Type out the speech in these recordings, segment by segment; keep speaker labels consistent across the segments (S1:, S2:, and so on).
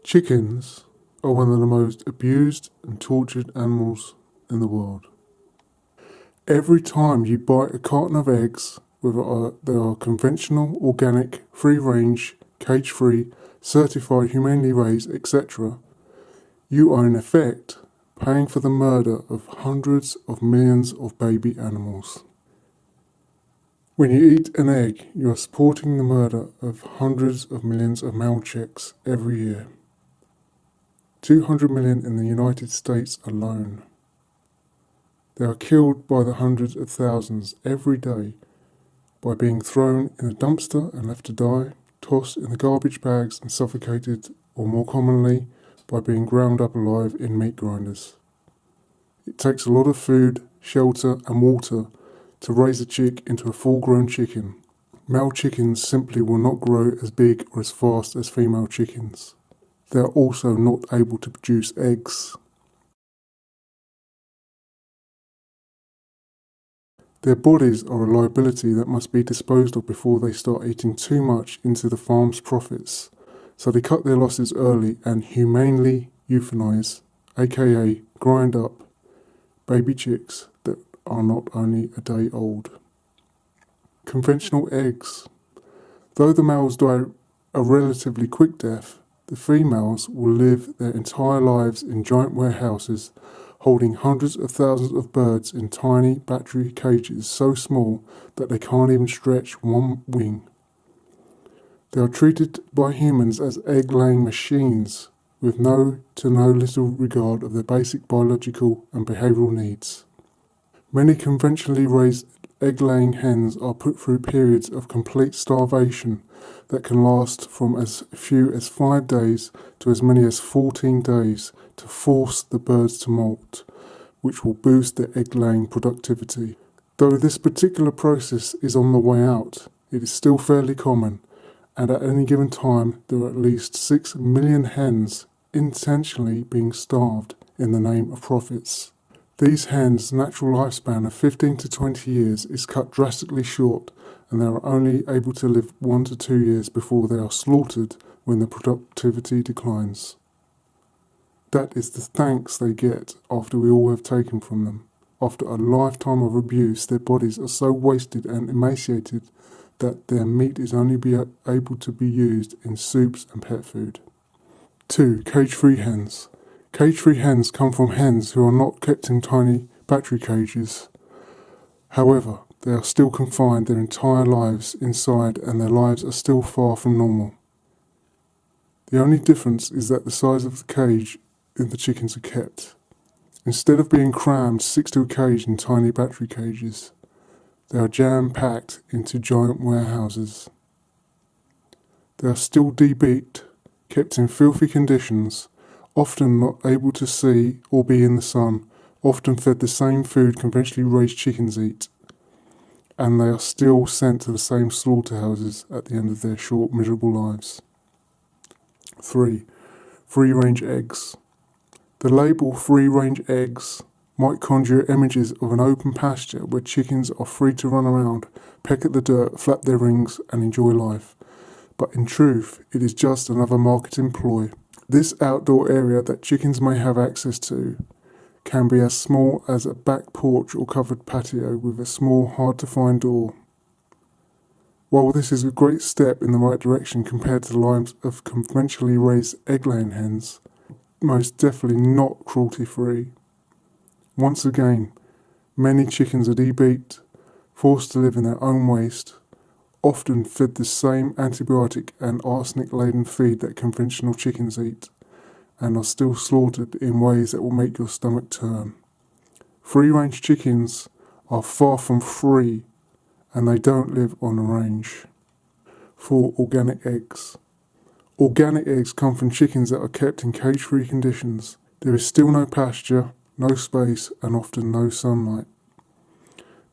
S1: Chickens are one of the most abused and tortured animals in the world. Every time you buy a carton of eggs, whether they are conventional, organic, free-range, cage-free, certified, humanely raised, etc., you are in effect paying for the murder of hundreds of millions of baby animals. When you eat an egg, you are supporting the murder of hundreds of millions of male chicks every year. 200 million in the United States alone. They are killed by the hundreds of thousands every day by being thrown in a dumpster and left to die, tossed in the garbage bags and suffocated, or more commonly, by being ground up alive in meat grinders. It takes a lot of food, shelter and water to raise a chick into a full-grown chicken. Male chickens simply will not grow as big or as fast as female chickens. They are also not able to produce eggs. Their bodies are a liability that must be disposed of before they start eating too much into the farm's profits. So they cut their losses early and humanely euthanize, aka grind up, baby chicks that are not only a day old. Conventional eggs. Though the males die a relatively quick death, the females will live their entire lives in giant warehouses holding hundreds of thousands of birds in tiny battery cages so small that they can't even stretch one wing. They are treated by humans as egg-laying machines with no little regard of their basic biological and behavioural needs. Many conventionally raised egg-laying hens are put through periods of complete starvation that can last from as few as 5 days to as many as 14 days to force the birds to molt, which will boost their egg-laying productivity. Though this particular process is on the way out, it is still fairly common, and at any given time there are at least 6 million hens intentionally being starved in the name of profits. These hens' natural lifespan of 15 to 20 years is cut drastically short, and they are only able to live 1 to 2 years before they are slaughtered when the productivity declines. That is the thanks they get after we all have taken from them. After a lifetime of abuse, their bodies are so wasted and emaciated that their meat is only able to be used in soups and pet food. 2. Cage-free hens. Cage-free hens come from hens who are not kept in tiny battery cages. However, they are still confined their entire lives inside and their lives are still far from normal. The only difference is that the size of the cage in the chickens are kept. Instead of being crammed 6 to a cage in tiny battery cages, they are jam-packed into giant warehouses. They are still debeaked, kept in filthy conditions, often not able to see or be in the sun, often fed the same food conventionally raised chickens eat, and they are still sent to the same slaughterhouses at the end of their short, miserable lives. 3. Free-range eggs. The label free-range eggs might conjure images of an open pasture where chickens are free to run around, peck at the dirt, flap their wings, and enjoy life. But in truth, it is just another marketing ploy. This outdoor area that chickens may have access to can be as small as a back porch or covered patio with a small, hard-to-find door. While this is a great step in the right direction compared to the lives of conventionally raised egg-laying hens, most definitely not cruelty-free. Once again, many chickens are debeaked, forced to live in their own waste, often fed the same antibiotic and arsenic-laden feed that conventional chickens eat, and are still slaughtered in ways that will make your stomach turn. Free-range chickens are far from free, and they don't live on a range. 4. Organic eggs. Organic eggs come from chickens that are kept in cage-free conditions. There is still no pasture, no space, and often no sunlight.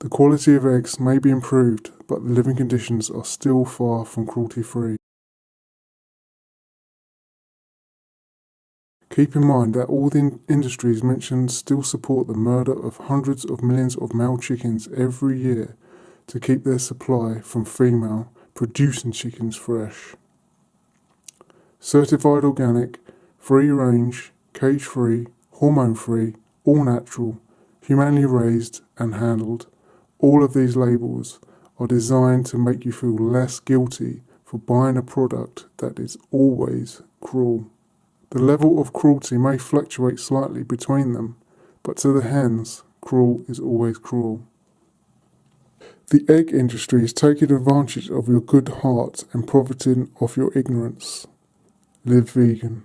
S1: The quality of eggs may be improved, but the living conditions are still far from cruelty-free. Keep in mind that all the industries mentioned still support the murder of hundreds of millions of male chickens every year to keep their supply from female producing chickens fresh. Certified organic, free range, cage free, hormone free, all natural, humanely raised and handled. All of these labels are designed to make you feel less guilty for buying a product that is always cruel. The level of cruelty may fluctuate slightly between them, but to the hens, cruel is always cruel. The egg industry is taking advantage of your good heart and profiting off your ignorance. Live vegan.